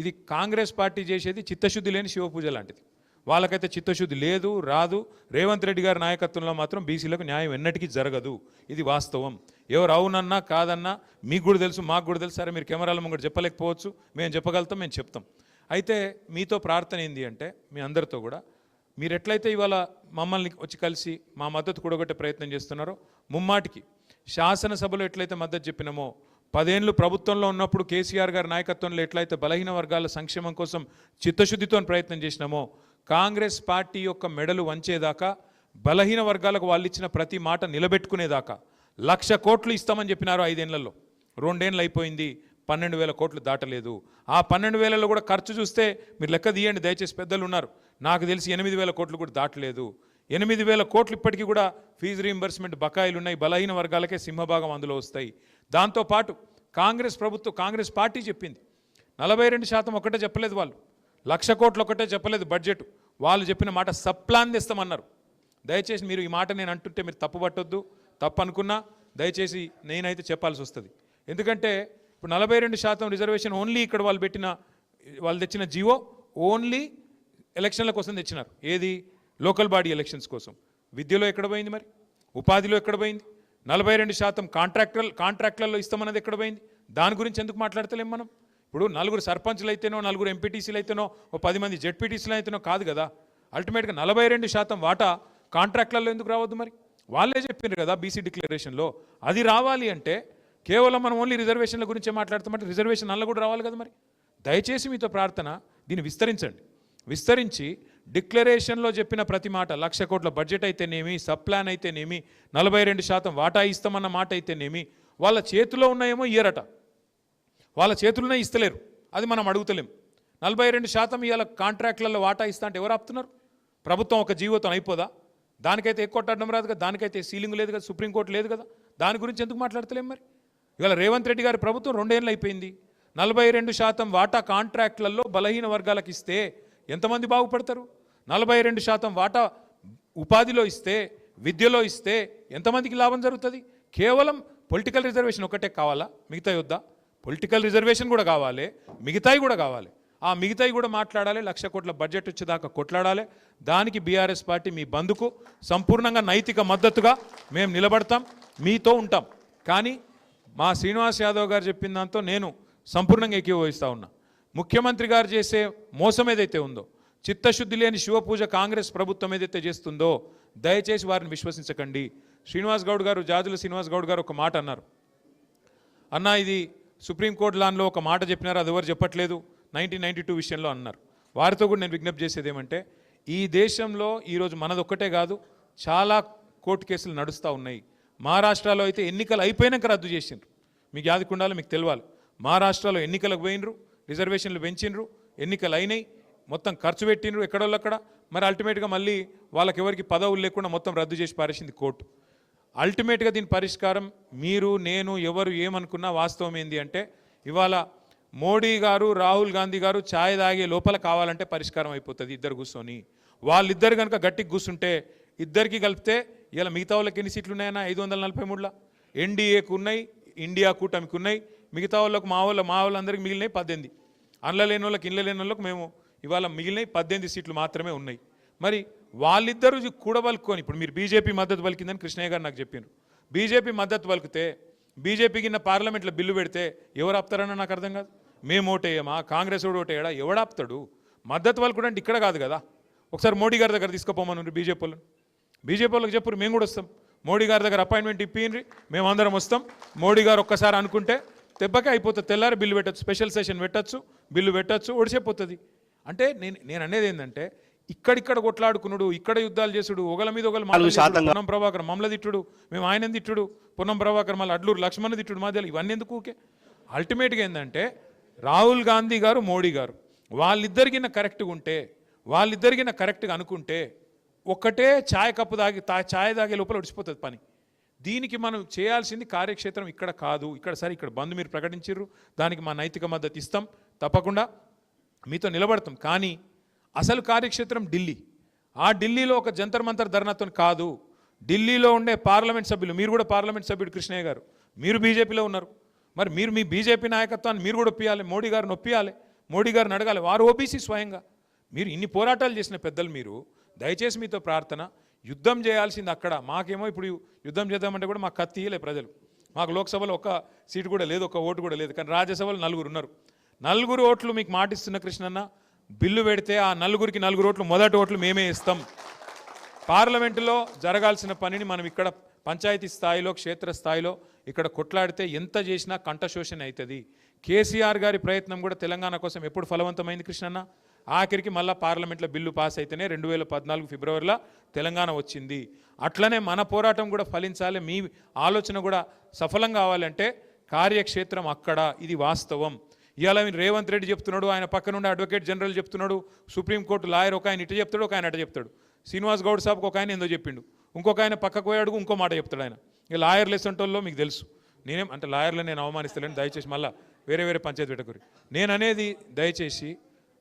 ఇది కాంగ్రెస్ పార్టీ చేసేది చిత్తశుద్ధి లేని శివపూజ లాంటిది. వాళ్ళకైతే చిత్తశుద్ధి లేదు, రాదు. రేవంత్ రెడ్డి గారి నాయకత్వంలో మాత్రం బీసీలకు న్యాయం ఎన్నటికీ జరగదు. ఇది వాస్తవం. ఎవరు అవునన్నా కాదన్నా మీకు కూడా తెలుసు, మాకు కూడా తెలుసు. సరే మీరు కెమెరాల ముంగట చెప్పలేకపోవచ్చు, మేము చెప్పగలుగుతాం, మేము చెప్తాం. అయితే మీతో ప్రార్థన ఏంది అంటే, మీ అందరితో కూడా మీరు ఎట్లయితే ఇవాళ మమ్మల్ని వచ్చి కలిసి మా మద్దతు కూడగొట్టే ప్రయత్నం చేస్తున్నారో, ముమ్మాటికి శాసనసభలో ఎట్లయితే మద్దతు చెప్పినామో, 10 ఏళ్ళు ప్రభుత్వంలో ఉన్నప్పుడు కేసీఆర్ గారి నాయకత్వంలో ఎట్లయితే బలహీన వర్గాల సంక్షేమం కోసం చిత్తశుద్ధితో ప్రయత్నం చేసినామో, కాంగ్రెస్ పార్టీ యొక్క మెడలు వంచేదాకా, బలహీన వర్గాలకు వాళ్ళు ఇచ్చిన ప్రతి మాట నిలబెట్టుకునేదాకా 1,00,000 కోట్లు ఇస్తామని చెప్పినారు 5 ఏళ్లలో. 2 ఏళ్ళు అయిపోయింది, 12,000 కోట్లు దాటలేదు. ఆ 12,000లో కూడా ఖర్చు చూస్తే మీరు లెక్క తీయండి దయచేసి, పెద్దలు ఉన్నారు, నాకు తెలిసి 8,000 కోట్లు కూడా దాటలేదు. 8,000 కోట్లు ఇప్పటికీ కూడా ఫీజు రీయింబర్స్మెంట్ బకాయిలు ఉన్నాయి. బలహీన వర్గాలకే సింహభాగం అందులో వస్తాయి. దాంతోపాటు కాంగ్రెస్ ప్రభుత్వం, కాంగ్రెస్ పార్టీ చెప్పింది 42% ఒకటే చెప్పలేదు, వాళ్ళు 1,00,000 కోట్లు ఒకటే చెప్పలేదు బడ్జెట్. వాళ్ళు చెప్పిన మాట సప్లాన్ తెస్తామన్నారు. దయచేసి మీరు ఈ మాట నేను అంటుంటే మీరు తప్పు పట్టొద్దు, తప్పు అనుకున్నా దయచేసి నేనైతే చెప్పాల్సి వస్తుంది. ఎందుకంటే ఇప్పుడు 42% రిజర్వేషన్ ఓన్లీ ఇక్కడ వాళ్ళు తెచ్చిన జీవో ఓన్లీ ఎలక్షన్ల కోసం తెచ్చినారు. ఏది? లోకల్ బాడీ ఎలక్షన్స్ కోసం. విద్యలో ఎక్కడ పోయింది మరి? ఉపాధిలో ఎక్కడ పోయింది? 42% కాంట్రాక్టులలో ఇస్తామన్నది ఎక్కడ పోయింది? దాని గురించి ఎందుకు మాట్లాడతలేం మనం? ఇప్పుడు 4 సర్పంచ్లు అయితేనో, 4 ఎంపీటీసీలు అయితేనో, 10 మంది జెడ్పీటీసీలు అయితేనో కాదు కదా. అల్టిమేట్గా 42% వాటా కాంట్రాక్టులలో ఎందుకు రావద్దు మరి? వాళ్ళే చెప్పారు కదా బీసీ డిక్లరేషన్లో. అది రావాలి అంటే కేవలం మనం ఓన్లీ రిజర్వేషన్ల గురించే మాట్లాడతామంటే రిజర్వేషన్ అల్ల కూడా రావాలి కదా మరి. దయచేసి మీతో ప్రార్థన, దీన్ని విస్తరించండి. విస్తరించి డిక్లరేషన్లో చెప్పిన ప్రతి మాట, 1,00,000 కోట్ల బడ్జెట్ అయితేనేమి, సబ్ ప్లాన్ అయితేనేమి, 42% వాటా ఇస్తామన్న మాట అయితేనేమి, వాళ్ళ చేతిలో ఉన్నాయేమో ఇయ్యరట, వాళ్ళ చేతుల్లోనే ఇస్తలేరు. అది మనం అడుగుతలేం. 42% ఇవాళ కాంట్రాక్ట్లలో వాటా ఇస్తా అంటే ఎవరు ఆపుతున్నారు? ప్రభుత్వం ఒక జీవోతో అయిపోదా? దానికైతే ఎక్కువ అడ్డం రాదు కదా, దానికైతే సీలింగ్ లేదు కదా, సుప్రీంకోర్టు లేదు కదా. దాని గురించి ఎందుకు మాట్లాడతలేం మరి? ఇవాళ రేవంత్ రెడ్డి గారి ప్రభుత్వం 2 ఏళ్ళు అయిపోయింది. 42% వాటా కాంట్రాక్ట్లలో బలహీన వర్గాలకు ఇస్తే ఎంతమంది బాగుపడతారు? 42% వాటా ఉపాధిలో ఇస్తే, విద్యలో ఇస్తే ఎంతమందికి లాభం జరుగుతుంది? కేవలం పొలిటికల్ రిజర్వేషన్ ఒకటే కావాలా? మిగతా వద్దా? పొలిటికల్ రిజర్వేషన్ కూడా కావాలి, మిగతాయి కూడా కావాలి. ఆ మిగతాయి కూడా మాట్లాడాలి. 1,00,000 కోట్ల బడ్జెట్ వచ్చేదాకా కొట్లాడాలి. దానికి బీఆర్ఎస్ పార్టీ మీ బంధుకు సంపూర్ణంగా నైతిక మద్దతుగా మేము నిలబడతాం, మీతో ఉంటాం. కానీ మా శ్రీనివాస్ యాదవ్ గారు చెప్పిన దాంతో నేను సంపూర్ణంగా ఏకీభవిస్తూ ఉన్నా. ముఖ్యమంత్రి గారు చేసే మోసం ఏదైతే ఉందో, చిత్తశుద్ధి లేని శివపూజ కాంగ్రెస్ ప్రభుత్వం ఏదైతే చేస్తుందో, దయచేసి వారిని విశ్వసించకండి. శ్రీనివాస్ గౌడ్ గారు, జాజుల శ్రీనివాస్ గౌడ్ గారు ఒక మాట అన్నారు. అన్నా ఇది సుప్రీంకోర్టు లాన్లో ఒక మాట చెప్పినారు, అది ఎవరు చెప్పట్లేదు, 1992 విషయంలో అన్నారు. వారితో కూడా నేను విజ్ఞప్తి చేసేది ఏమంటే, ఈ దేశంలో ఈరోజు మనదొక్కటే కాదు, చాలా కోర్టు కేసులు నడుస్తూ ఉన్నాయి. మహారాష్ట్రలో అయితే ఎన్నికలు అయిపోయినాక రద్దు చేసిండ్రు. మీకు యాదకుండాలో మీకు తెలియాలి. మహారాష్ట్రలో ఎన్నికలకు పోయినరు, రిజర్వేషన్లు పెంచినరు, ఎన్నికలు అయినాయి, మొత్తం ఖర్చు పెట్టినరు ఎక్కడోళ్ళక్కడ. మరి అల్టిమేట్గా మళ్ళీ వాళ్ళకి ఎవరికి పదవులు లేకుండా మొత్తం రద్దు చేసి పారేసింది కోర్టు. అల్టిమేట్గా దీని పరిష్కారం మీరు, నేను, ఎవరు ఏమనుకున్నా వాస్తవం ఏంది అంటే, ఇవాళ మోడీ గారు, రాహుల్ గాంధీ గారు ఛాయ్ తాగే లోపల కావాలంటే పరిష్కారం అయిపోతుంది. ఇద్దరు కూర్చొని, వాళ్ళిద్దరు కనుక గట్టికి కూర్చుంటే, ఇద్దరికి కలిపితే ఇలా మిగతా వాళ్ళకి ఎన్ని సీట్లు ఉన్నాయన్నా? 543. ఎన్డీఏకు ఉన్నాయి, ఇండియా కూటమికి ఉన్నాయి. మిగతా వాళ్ళకు మా వాళ్ళందరికీ మిగిలినాయి 18. అండ్ల లేని వాళ్ళకి, ఇండ్ల లేని వాళ్ళకు మేము ఇవాళ మిగిలినాయి 18 సీట్లు మాత్రమే ఉన్నాయి. మరి వాళ్ళిద్దరూ కూడబలుకొని, ఇప్పుడు మీరు బీజేపీ మద్దతు పలికిందని కృష్ణయ్య గారు నాకు చెప్పారు. బీజేపీ మద్దతు పలికితే, బీజేపీ కింద పార్లమెంట్లో బిల్లు పెడితే ఎవరు ఆపుతారన్నా నాకు అర్థం కాదు. మేము ఓటేయమా, కాంగ్రెస్ ఓటు ఓటేయడా? ఎవడాపుతాడు? మద్దతు పలుకుడు అంటే ఇక్కడ కాదు కదా. ఒకసారి మోడీ గారి దగ్గర తీసుకుపోమన్నారు బీజేపీ వాళ్ళకి చెప్పరు, మేము కూడా వస్తాం. మోడీ గారి దగ్గర అపాయింట్మెంట్ ఇప్పిండ్రి, మేము అందరం వస్తాం. మోడీ గారు ఒక్కసారి అనుకుంటే దెబ్బకే అయిపోతుంది. తెల్లారి బిల్లు పెట్టచ్చు, స్పెషల్ సెషన్ పెట్టచ్చు, బిల్లు పెట్టచ్చు, ఒడిసేపోతుంది. అంటే నేను అనేది ఏంటంటే, ఇక్కడిక్కడ కొట్లాడుకున్నాడు, ఇక్కడ యుద్ధాలు చేసుడు, ఒకళ్ళ మీద ఒకళ్ళు పొన్నం ప్రభాకర్ మమ్మల్ని తిట్టుడు, మేము ఆయన తిట్టుడు, పొన్నం ప్రభాకర్ మళ్ళీ అడ్లూరు లక్ష్మణ్ తిట్టుడు మధ్యలో, ఇవన్నీ ఎందుకు ఊకే? అల్టిమేట్గా ఏంటంటే, రాహుల్ గాంధీ గారు, మోడీ గారు వాళ్ళిద్దరికిన కరెక్ట్గా ఉంటే, వాళ్ళిద్దరికిన కరెక్ట్గా అనుకుంటే, ఒక్కటే ఛాయ్ కప్పు ఛాయ్ తాగే లోపల ఒడిచిపోతుంది పని. దీనికి మనం చేయాల్సింది కార్యక్షేత్రం ఇక్కడ కాదు. ఇక్కడ సరే, ఇక్కడ బంద్ మీరు ప్రకటించారు, దానికి మా నైతిక మద్దతు ఇస్తాం, తప్పకుండా మీతో నిలబడతాం. కానీ అసలు కార్యక్షేత్రం ఢిల్లీ. ఆ ఢిల్లీలో ఒక జంతర్ మంతర్ ధర్నాతో కాదు. ఢిల్లీలో ఉండే పార్లమెంట్ సభ్యులు, మీరు కూడా పార్లమెంట్ సభ్యుడు కృష్ణయ్య గారు, మీరు బీజేపీలో ఉన్నారు. మరి మీరు మీ బీజేపీ నాయకత్వాన్ని మీరు కూడా ఒప్పియాలి, మోడీ గారిని ఒప్పియాలి. మోడీ గారిని అడగాలి, వారు ఓబీసీ స్వయంగా. మీరు ఇన్ని పోరాటాలు చేసిన పెద్దలు మీరు, దయచేసి మీతో ప్రార్థన, యుద్ధం చేయాల్సింది అక్కడ. మాకేమో ఇప్పుడు యుద్ధం చేద్దామంటే కూడా మాకు కత్తి ఇయ్యలే ప్రజలు. మాకు లోక్సభలో ఒక్క సీటు కూడా లేదు, ఒక్క ఓటు కూడా లేదు. కానీ రాజ్యసభలో 4 ఉన్నారు. 4 ఓట్లు మీకు మాటిస్తున్న కృష్ణన్న, బిల్లు పెడితే ఆ 4కి 4 ఓట్లు మొదటి ఓట్లు మేమే ఇస్తాం. పార్లమెంటులో జరగాల్సిన పనిని మనం ఇక్కడ పంచాయతీ స్థాయిలో, క్షేత్ర స్థాయిలో ఇక్కడ కొట్లాడితే ఎంత చేసినా కంఠశోషణ అవుతుంది. కేసీఆర్ గారి ప్రయత్నం కూడా తెలంగాణ కోసం ఎప్పుడు ఫలవంతమైంది కృష్ణన్న? ఆఖరికి మళ్ళీ పార్లమెంట్లో బిల్లు పాస్ అయితేనే 2014 ఫిబ్రవరిలో తెలంగాణ వచ్చింది. అట్లనే మన పోరాటం కూడా ఫలించాలి, మీ ఆలోచన కూడా సఫలం కావాలంటే కార్యక్షేత్రం అక్కడ. ఇది వాస్తవం. ఇవాళ రేవంత్ రెడ్డి చెప్తున్నాడు, ఆయన పక్క నుండి అడ్వకేట్ జనరల్ చెప్తున్నాడు, సుప్రీంకోర్టు లాయర్ ఒక ఆయన ఇటు చెప్తాడు, ఒక ఆయన అటు చెప్తాడు. శ్రీనివాస్ గౌడ్ సాబ్కి ఒక ఆయన ఏందో చెప్పిండు, ఇంకొక ఆయన పక్కకు పోయాడు, ఇంకో మాట చెప్తాడు ఆయన. ఇక లాయర్లు ఎసంటోల్లో మీకు తెలుసు. నేనేం అంటే లాయర్లు నేను అవమానిస్తలేను, దయచేసి మళ్ళీ వేరే పంచాయతీ పెట్టకూరి. నేను అనేది దయచేసి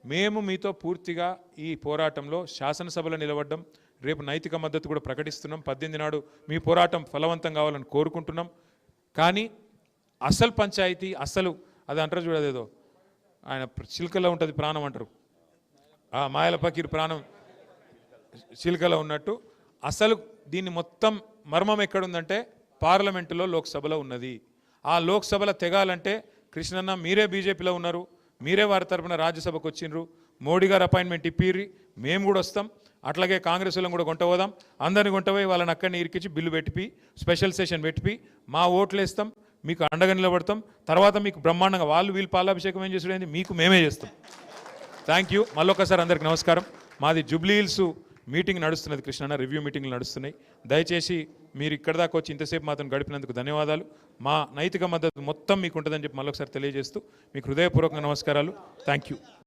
మేము మీతో పూర్తిగా ఈ పోరాటంలో శాసనసభలో నిలబడ్డం, రేపు నైతిక మద్దతు కూడా ప్రకటిస్తున్నాం. 18 నాడు మీ పోరాటం ఫలవంతం కావాలని కోరుకుంటున్నాం. కానీ అసలు పంచాయతీ, అసలు అది అంటారు చూడదేదో, ఆయన చిలుకలో ఉంటుంది ప్రాణం అంటారు, ఆ మాయల పకీర్ ప్రాణం చిలుకలో ఉన్నట్టు, అసలు దీన్ని మొత్తం మర్మం ఎక్కడుందంటే పార్లమెంటులో, లోక్సభలో ఉన్నది. ఆ లోక్సభలో తెగాలంటే కృష్ణన్న మీరే బీజేపీలో ఉన్నారు, మీరే వారి తరపున రాజ్యసభకు వచ్చిండ్రు, మోడీ గారు అపాయింట్మెంట్ ఇప్పిర్రి, మేము కూడా వస్తాం. అట్లాగే కాంగ్రెస్ వాళ్ళని కూడా కొంట పోదాం, అందరిని కొంటపోయి వాళ్ళని అక్కడిని ఇరికించి బిల్లు పెట్టిపి, స్పెషల్ సెషన్ పెట్టిపి, మా ఓట్లు వేస్తాం, మీకు అండగా నిలబడతాం. తర్వాత మీకు బ్రహ్మాండంగా వీళ్ళు పాలాభిషేకం ఏం చేసుడైంది, మీకు మేమే చేస్తాం. Thank you. మళ్ళొకసారి అందరికి నమస్కారం. మాది జూబ్లీ హిల్స్ మీటింగ్ నడుస్తున్నది కృష్ణన్న, రివ్యూ మీటింగ్లు నడుస్తున్నాయి. దయచేసి మీరు ఇక్కడ దాకా వచ్చి ఇంతసేపు మాత్రం గడిపినందుకు ధన్యవాదాలు. మా నైతిక మద్దతు మొత్తం మీకు ఉంటుందని చెప్పి మళ్ళొకసారి తెలియజేస్తూ మీకు హృదయపూర్వక నమస్కారాలు. Thank you.